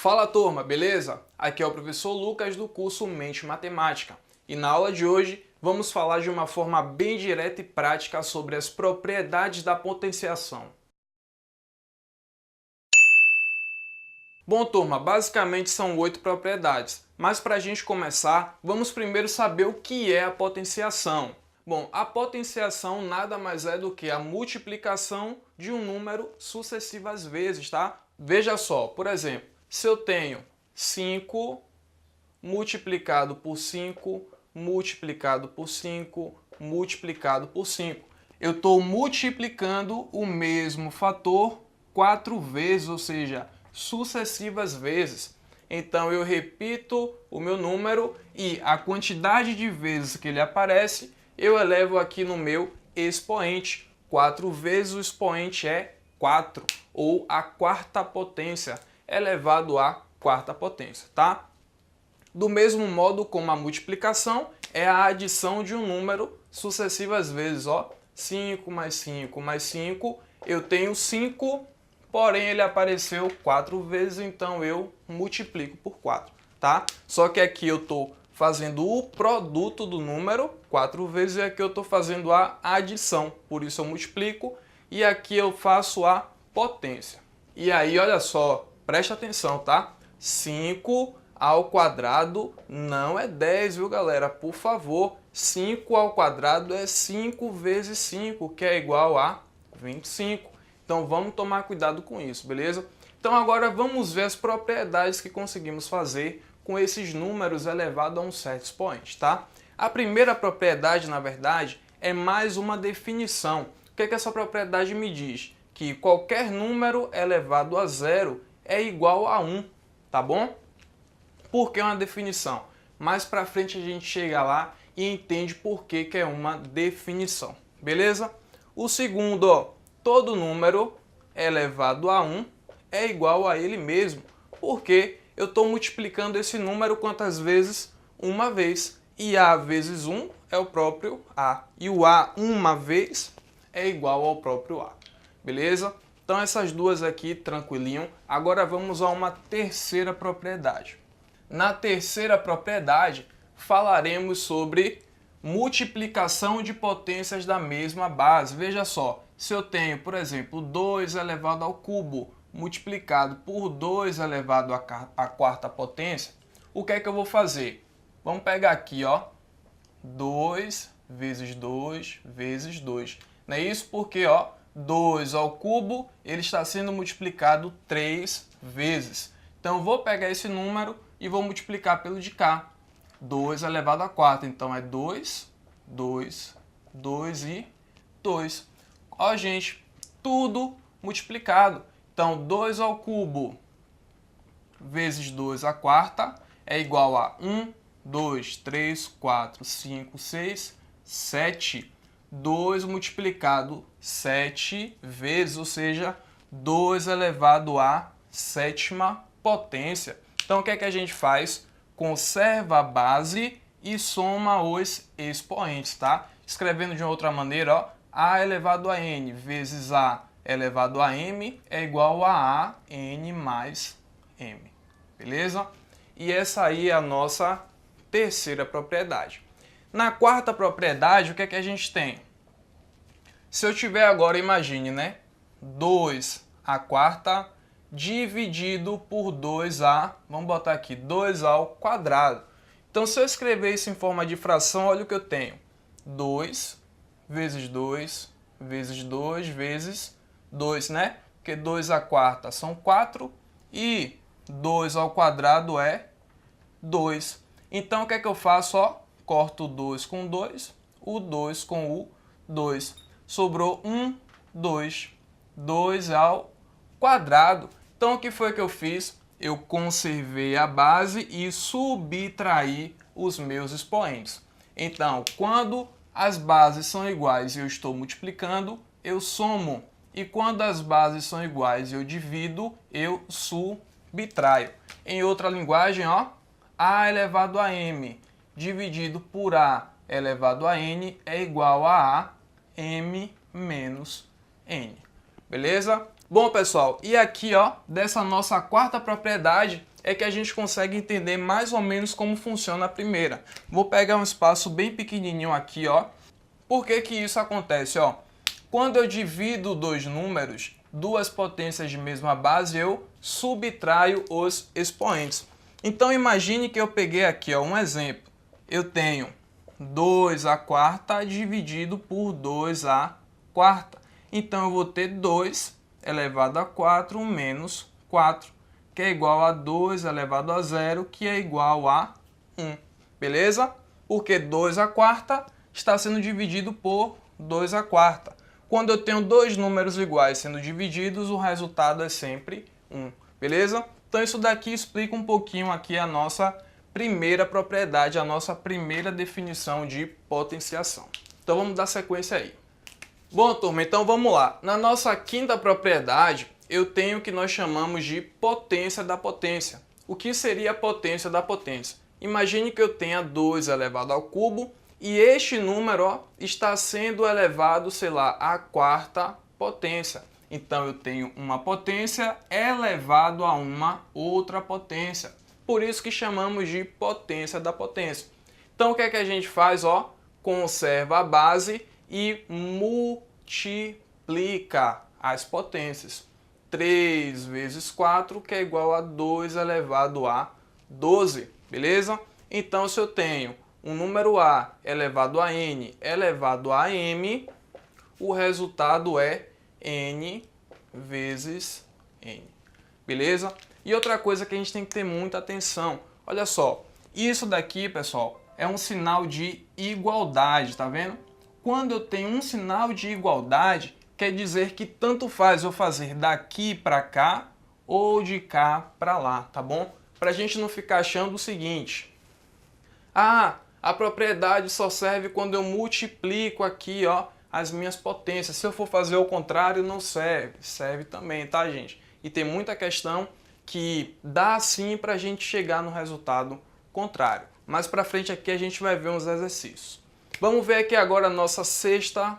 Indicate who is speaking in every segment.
Speaker 1: Fala turma, beleza? Aqui é o professor Lucas do curso Mente Matemática e na aula de hoje vamos falar de uma forma bem direta e prática sobre as propriedades da potenciação. Bom turma, basicamente são 8 propriedades, mas para a gente começar, vamos primeiro saber o que é a potenciação. Bom, a potenciação nada mais é do que a multiplicação de um número sucessivas vezes, tá? Veja só, por exemplo, se eu tenho 5 multiplicado por 5, multiplicado por 5, multiplicado por 5, eu estou multiplicando o mesmo fator 4 vezes, ou seja, sucessivas vezes. Então eu repito o meu número e a quantidade de vezes que ele aparece, eu elevo aqui no meu expoente. 4 vezes o expoente é 4, ou a quarta potência, elevado à quarta potência, tá? Do mesmo modo como a multiplicação é a adição de um número sucessivas vezes, ó. 5 mais 5 mais 5, eu tenho 5, porém ele apareceu 4 vezes, então eu multiplico por 4, tá? Só que aqui eu estou fazendo o produto do número 4 vezes e aqui eu estou fazendo a adição, por isso eu multiplico e aqui eu faço a potência. E aí, olha só, preste atenção, tá? 5 ao quadrado não é 10, viu, galera? Por favor, 5 ao quadrado é 5 vezes 5, que é igual a 25. Então, vamos tomar cuidado com isso, beleza? Então, agora vamos ver as propriedades que conseguimos fazer com esses números elevados a um certo expoente, tá? A primeira propriedade, na verdade, é mais uma definição. O que é que essa propriedade me diz? Que qualquer número elevado a zero é igual a 1, tá bom? Por que uma definição? Mais pra frente a gente chega lá e entende por que é uma definição, beleza? O segundo, ó, todo número elevado a 1 é igual a ele mesmo, porque eu estou multiplicando esse número quantas vezes? Uma vez. E A vezes 1 é o próprio A. E o A uma vez é igual ao próprio A. Beleza? Então essas duas aqui, tranquilinho. Agora vamos a uma terceira propriedade. Na terceira propriedade, falaremos sobre multiplicação de potências da mesma base. Veja só, se eu tenho, por exemplo, 2 elevado ao cubo multiplicado por 2 elevado à quarta potência, o que é que eu vou fazer? Vamos pegar aqui, ó, 2 vezes 2 vezes 2. Não é isso? Porque, ó, 2 ao cubo, ele está sendo multiplicado 3 vezes. Então, eu vou pegar esse número e vou multiplicar pelo de cá. 2 elevado a 4. Então, é 2, 2, 2 e 2. Ó, gente, tudo multiplicado. Então, 2 ao cubo vezes 2 à quarta é igual a 1, 2, 3, 4, 5, 6, 7. 2 multiplicado 7 vezes, ou seja, 2 elevado à sétima potência. Então, o que é que a gente faz? Conserva a base e soma os expoentes, tá? Escrevendo de outra maneira, ó, A elevado a N vezes A elevado a M é igual a N mais M. Beleza? E essa aí é a nossa terceira propriedade. Na quarta propriedade, o que é que a gente tem? Se eu tiver agora, imagine, né? 2 à quarta dividido por 2a, vamos botar aqui, 2 ao quadrado. Então, se eu escrever isso em forma de fração, olha o que eu tenho. 2 vezes 2 vezes 2 vezes 2, né? Porque 2 à quarta são 4 e 2 ao quadrado é 2. Então, o que é que eu faço? Ó, corto o 2 com 2, o 2 com o 2. Sobrou 1, 2. 2 ao quadrado. Então, o que foi que eu fiz? Eu conservei a base e subtraí os meus expoentes. Então, quando as bases são iguais e eu estou multiplicando, eu somo. E quando as bases são iguais e eu divido, eu subtraio. Em outra linguagem, ó, A elevado a M dividido por A elevado a N é igual a M menos N. Beleza? Bom, pessoal, e aqui, ó, dessa nossa quarta propriedade é que a gente consegue entender mais ou menos como funciona a primeira. Vou pegar um espaço bem pequenininho aqui, ó. Por que que isso acontece, ó? Quando eu divido dois números, duas potências de mesma base, eu subtraio os expoentes. Então imagine que eu peguei aqui, ó, um exemplo. Eu tenho 2/4 dividido por 2/4. Então eu vou ter 2 elevado a 4 menos 4, que é igual a 2 elevado a 0, que é igual a 1. Beleza? Porque 2/4 está sendo dividido por 2/4. Quando eu tenho dois números iguais sendo divididos, o resultado é sempre 1. Beleza? Então isso daqui explica um pouquinho aqui a nossa primeira propriedade, a nossa primeira definição de potenciação. Então vamos dar sequência aí. Bom, turma, então vamos lá. Na nossa quinta propriedade, eu tenho o que nós chamamos de potência da potência. O que seria a potência da potência? Imagine que eu tenha 2 elevado ao cubo e este número, ó, está sendo elevado, sei lá, à quarta potência. Então eu tenho uma potência elevado a uma outra potência. Por isso que chamamos de potência da potência. Então o que é que a gente faz? Ó, conserva a base e multiplica as potências. 3 vezes 4, que é igual a 2 elevado a 12, beleza? Então, se eu tenho um número A elevado a N elevado a M, o resultado é N vezes N, beleza? E outra coisa que a gente tem que ter muita atenção, olha só, isso daqui, pessoal, é um sinal de igualdade, tá vendo? Quando eu tenho um sinal de igualdade, quer dizer que tanto faz eu fazer daqui para cá ou de cá para lá, tá bom? Para a gente não ficar achando o seguinte: ah, a propriedade só serve quando eu multiplico aqui, ó, as minhas potências. Se eu for fazer o contrário, não serve. Serve também, tá, gente? E tem muita questão que dá sim para a gente chegar no resultado contrário. Mais para frente aqui a gente vai ver uns exercícios. Vamos ver aqui agora a nossa sexta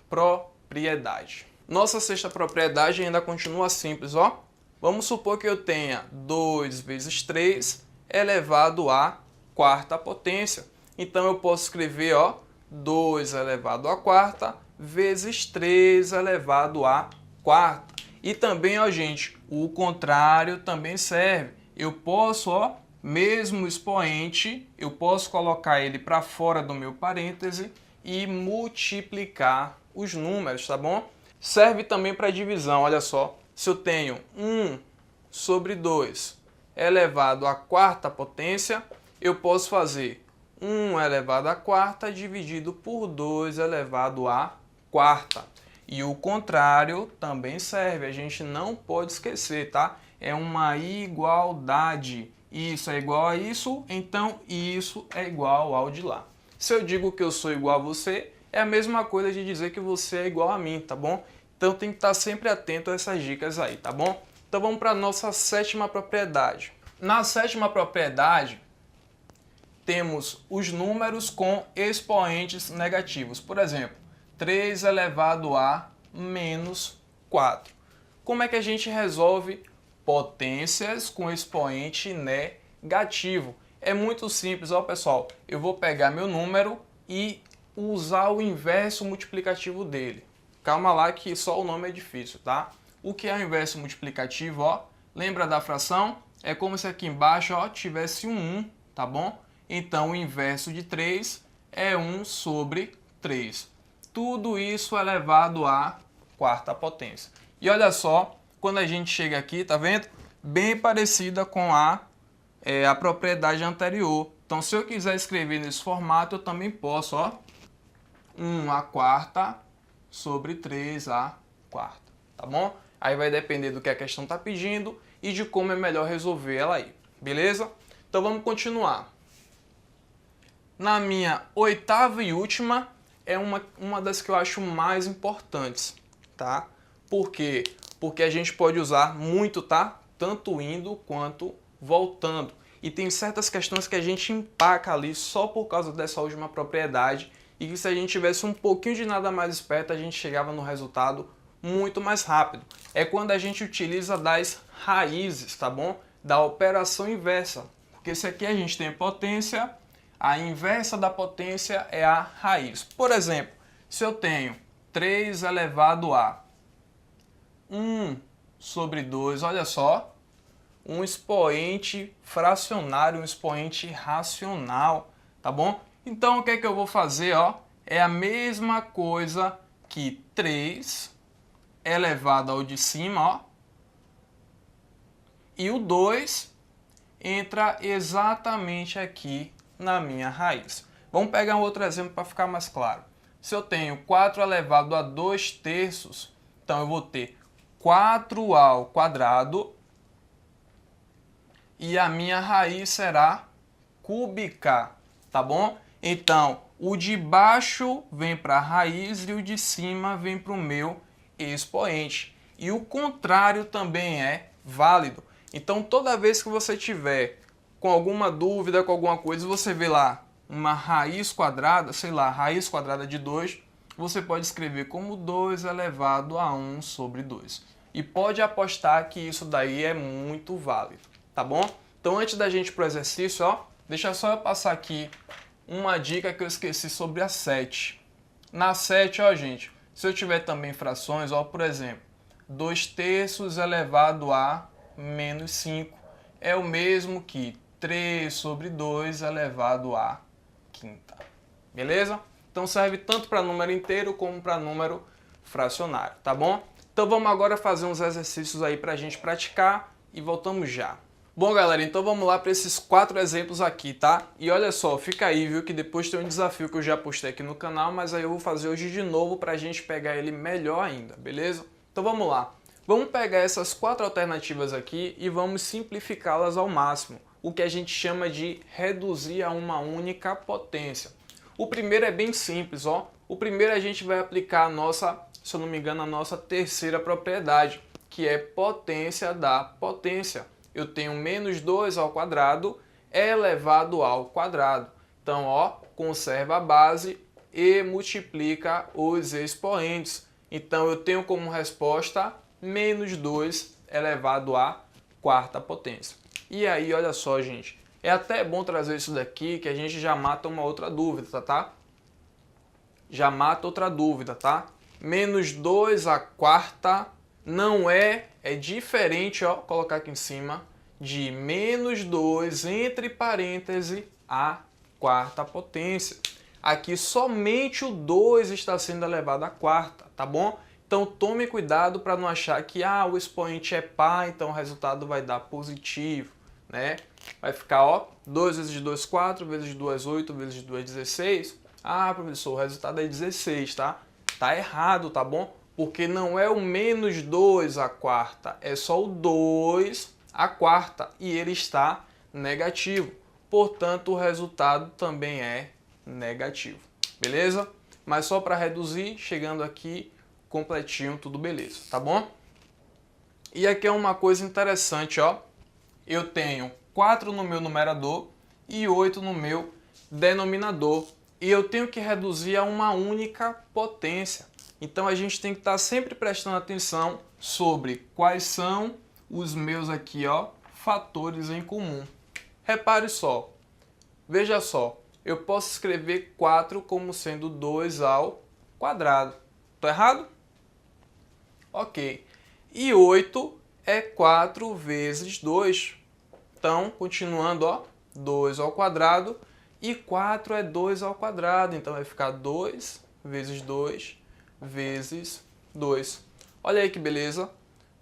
Speaker 1: propriedade. Nossa sexta propriedade ainda continua simples, ó. Vamos supor que eu tenha 2 vezes 3 elevado à quarta potência. Então eu posso escrever, ó, 2 elevado à quarta vezes 3 elevado à quarta. E também, ó, gente, o contrário também serve. Eu posso, ó, mesmo expoente, eu posso colocar ele para fora do meu parêntese e multiplicar os números, tá bom? Serve também para divisão, olha só. Se eu tenho 1 sobre 2 elevado à quarta potência, eu posso fazer 1 elevado à quarta dividido por 2 elevado à quarta. E o contrário também serve, a gente não pode esquecer, tá? É uma igualdade. Isso é igual a isso, então isso é igual ao de lá. Se eu digo que eu sou igual a você, é a mesma coisa de dizer que você é igual a mim, tá bom? Então tem que estar sempre atento a essas dicas aí, tá bom? Então vamos para a nossa sétima propriedade. Na sétima propriedade, temos os números com expoentes negativos. Por exemplo, 3 elevado a menos 4. Como é que a gente resolve potências com expoente negativo? É muito simples, ó, pessoal. Eu vou pegar meu número e usar o inverso multiplicativo dele. Calma lá que só o nome é difícil, tá? O que é o inverso multiplicativo, ó? Lembra da fração? É como se aqui embaixo, ó, tivesse um 1, tá bom? Então o inverso de 3 é 1 sobre 3. Tudo isso elevado à quarta potência. E olha só, quando a gente chega aqui, tá vendo? Bem parecida com a propriedade anterior. Então, se eu quiser escrever nesse formato, eu também posso, ó. 1 à quarta sobre 3 à quarta, tá bom? Aí vai depender do que a questão está pedindo e de como é melhor resolver ela aí, beleza? Então vamos continuar. Na minha oitava e última, é uma das que eu acho mais importantes, tá? Por quê? Porque a gente pode usar muito, tá? Tanto indo quanto voltando. E tem certas questões que a gente empaca ali só por causa dessa última propriedade e que se a gente tivesse um pouquinho de nada mais esperto, a gente chegava no resultado muito mais rápido. É quando a gente utiliza das raízes, tá bom? Da operação inversa. Porque se aqui a gente tem potência, a inversa da potência é a raiz. Por exemplo, se eu tenho 3 elevado a 1 sobre 2, olha só, um expoente fracionário, um expoente racional, tá bom? Então o que é que eu vou fazer, ó? É a mesma coisa que 3 elevado ao de cima, ó. E o 2 entra exatamente aqui na minha raiz. Vamos pegar um outro exemplo para ficar mais claro. Se eu tenho 4 elevado a 2 terços, então eu vou ter 4 ao quadrado e a minha raiz será cúbica, tá bom? Então, o de baixo vem para a raiz e o de cima vem para o meu expoente. E o contrário também é válido. Então, toda vez que você tiver com alguma dúvida, com alguma coisa, você vê lá uma raiz quadrada, sei lá, raiz quadrada de 2, você pode escrever como 2 elevado a 1 sobre 2. E pode apostar que isso daí é muito válido, tá bom? Então, antes da gente ir para o exercício, ó, deixa só eu passar aqui uma dica que eu esqueci sobre a 7. Na 7, ó, gente, se eu tiver também frações, ó, por exemplo, 2 terços elevado a menos 5 é o mesmo que 3 sobre 2 elevado a quinta. Beleza? Então serve tanto para número inteiro como para número fracionário, tá bom? Então vamos agora fazer uns exercícios aí para a gente praticar e voltamos já. Bom, galera, então vamos lá para esses 4 exemplos aqui, tá? E olha só, fica aí, viu, que depois tem um desafio que eu já postei aqui no canal, mas aí eu vou fazer hoje de novo para a gente pegar ele melhor ainda, beleza? Então vamos lá. Vamos pegar essas 4 alternativas aqui e vamos simplificá-las ao máximo, o que a gente chama de reduzir a uma única potência. O primeiro é bem simples, ó. O primeiro a gente vai aplicar a nossa, se eu não me engano, a nossa terceira propriedade, que é potência da potência. Eu tenho menos 2 ao quadrado elevado ao quadrado. Então, ó, conserva a base e multiplica os expoentes. Então, eu tenho como resposta menos 2 elevado à quarta potência. E aí, olha só, gente, é até bom trazer isso daqui, que a gente já mata uma outra dúvida, tá? Já mata outra dúvida, tá? Menos 2 à quarta não é diferente, ó, colocar aqui em cima, de menos 2 entre parênteses a quarta potência. Aqui somente o 2 está sendo elevado à quarta, tá bom? Então tome cuidado para não achar que o expoente é par, então o resultado vai dar positivo, né? Vai ficar, ó, 2 vezes 2, 4, vezes 2, 8, vezes 2, 16. Ah, professor, o resultado é 16, tá? Tá errado, tá bom? Porque não é o menos 2 à quarta, é só o 2 à quarta e ele está negativo. Portanto, o resultado também é negativo, beleza? Mas só para reduzir, chegando aqui completinho, tudo beleza, tá bom? E aqui é uma coisa interessante, ó. Eu tenho 4 no meu numerador e 8 no meu denominador. E eu tenho que reduzir a uma única potência. Então a gente tem que estar sempre prestando atenção sobre quais são os meus aqui, ó, fatores em comum. Repare só, veja só, eu posso escrever 4 como sendo 2 ao quadrado. Tô errado? Ok. E 8 é 4 vezes 2. Então, continuando, ó, 2 ao quadrado e 4 é 2 ao quadrado. Então vai ficar 2 vezes 2 vezes 2. Olha aí que beleza.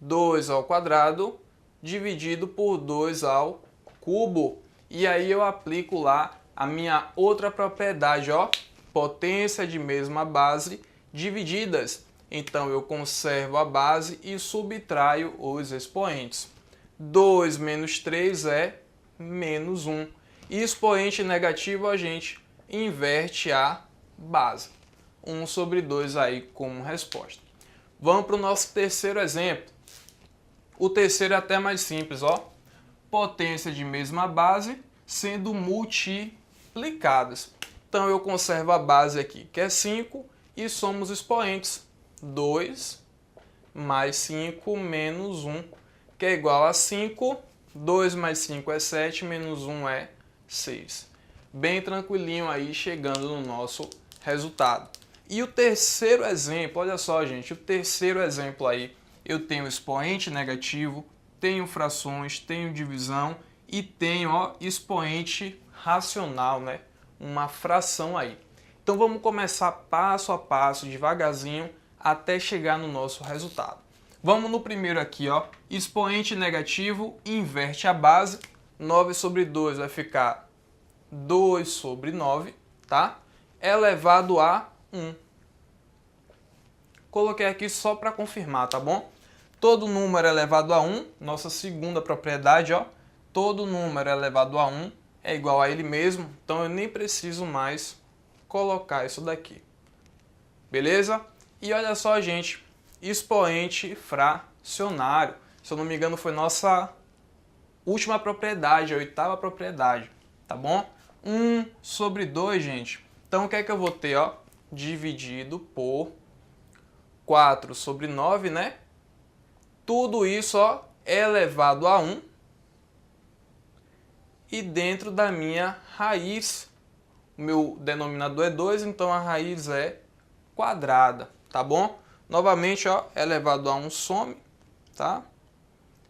Speaker 1: 2 ao quadrado dividido por 2 ao cubo. E aí eu aplico lá a minha outra propriedade, ó, potência de mesma base divididas. Então eu conservo a base e subtraio os expoentes. 2 menos 3 é menos 1. E expoente negativo a gente inverte a base. 1 sobre 2 aí como resposta. Vamos para o nosso terceiro exemplo. O terceiro é até mais simples, ó. Potência de mesma base sendo multiplicadas. Então eu conservo a base aqui, que é 5, e somos expoentes. 2 mais 5 menos 1, que é igual a 5. 2 mais 5 é 7, menos 1 é 6. Bem tranquilinho aí, chegando no nosso resultado. E o terceiro exemplo, olha só, gente, o terceiro exemplo aí, eu tenho expoente negativo, tenho frações, tenho divisão e tenho, ó, expoente racional, né? Uma fração aí. Então vamos começar passo a passo, devagarzinho, até chegar no nosso resultado. Vamos no primeiro aqui, ó, expoente negativo, inverte a base, 9 sobre 2 vai ficar 2 sobre 9, tá? Elevado a 1. Coloquei aqui só para confirmar, tá bom? Todo número elevado a 1, nossa segunda propriedade, ó, todo número elevado a 1 é igual a ele mesmo, então eu nem preciso mais colocar isso daqui. Beleza? E olha só, gente, expoente fracionário. Se eu não me engano, foi nossa última propriedade, a oitava propriedade, tá bom? 1 sobre 2, gente. Então, o que é que eu vou ter, ó? Dividido por 4 sobre 9, né? Tudo isso, ó, elevado a 1. E dentro da minha raiz, o meu denominador é 2, então a raiz é quadrada, tá bom? Novamente, ó, elevado a 1 some, tá?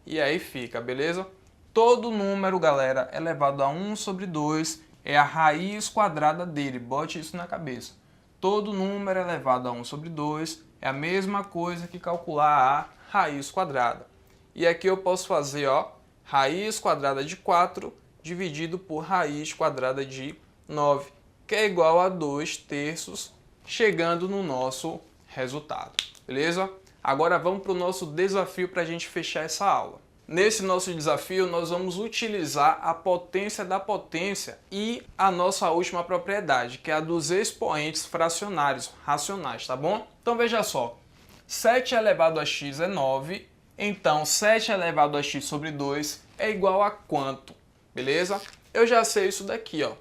Speaker 1: E aí fica, beleza? Todo número, galera, elevado a 1 sobre 2 é a raiz quadrada dele, bote isso na cabeça. Todo número elevado a 1 sobre 2 é a mesma coisa que calcular a raiz quadrada. E aqui eu posso fazer, ó, raiz quadrada de 4 dividido por raiz quadrada de 9, que é igual a 2/3, chegando no nosso resultado, beleza? Agora vamos para o nosso desafio para a gente fechar essa aula. Nesse nosso desafio, nós vamos utilizar a potência da potência e a nossa última propriedade, que é a dos expoentes fracionários, racionais, tá bom? Então veja só, 7 elevado a x é 9, então 7 elevado a x sobre 2 é igual a quanto? Beleza? Eu já sei isso daqui, ó.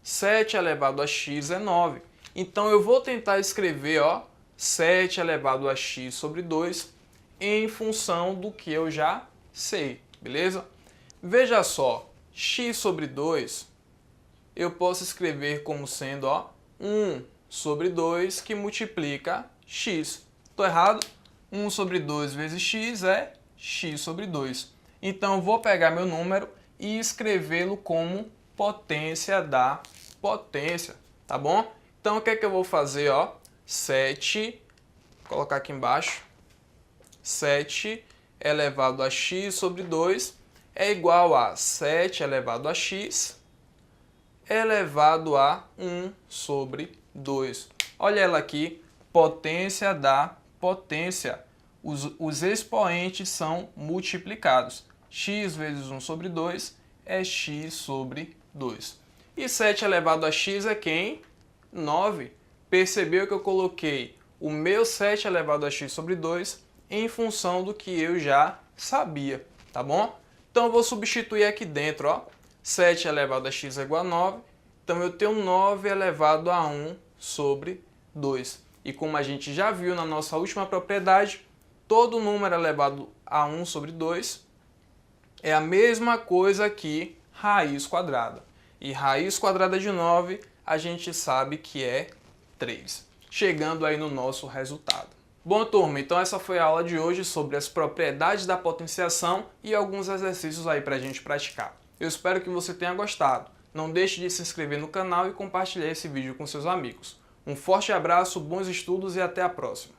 Speaker 1: 7 elevado a x é 9. Então eu vou tentar escrever, ó, 7 elevado a x sobre 2 em função do que eu já sei, beleza? Veja só, x sobre 2 eu posso escrever como sendo, ó, 1 sobre 2 que multiplica x. Tô errado? 1 sobre 2 vezes x é x sobre 2. Então eu vou pegar meu número e escrevê-lo como potência da potência, tá bom? Então o que é que eu vou fazer, ó? 7, vou colocar aqui embaixo, 7 elevado a x sobre 2 é igual a 7 elevado a x elevado a 1 sobre 2. Olha ela aqui, potência da potência. Os expoentes são multiplicados. X vezes 1 sobre 2 é x sobre 2. E 7 elevado a x é quem? 9. Percebeu que eu coloquei o meu 7 elevado a x sobre 2 em função do que eu já sabia, tá bom? Então eu vou substituir aqui dentro, ó. 7 elevado a x é igual a 9. Então eu tenho 9 elevado a 1 sobre 2. E como a gente já viu na nossa última propriedade, todo número elevado a 1 sobre 2 é a mesma coisa que raiz quadrada. E raiz quadrada de 9 a gente sabe que é 3. Chegando aí no nosso resultado. Bom, turma, então essa foi a aula de hoje sobre as propriedades da potenciação e alguns exercícios aí para a gente praticar. Eu espero que você tenha gostado. Não deixe de se inscrever no canal e compartilhar esse vídeo com seus amigos. Um forte abraço, bons estudos e até a próxima.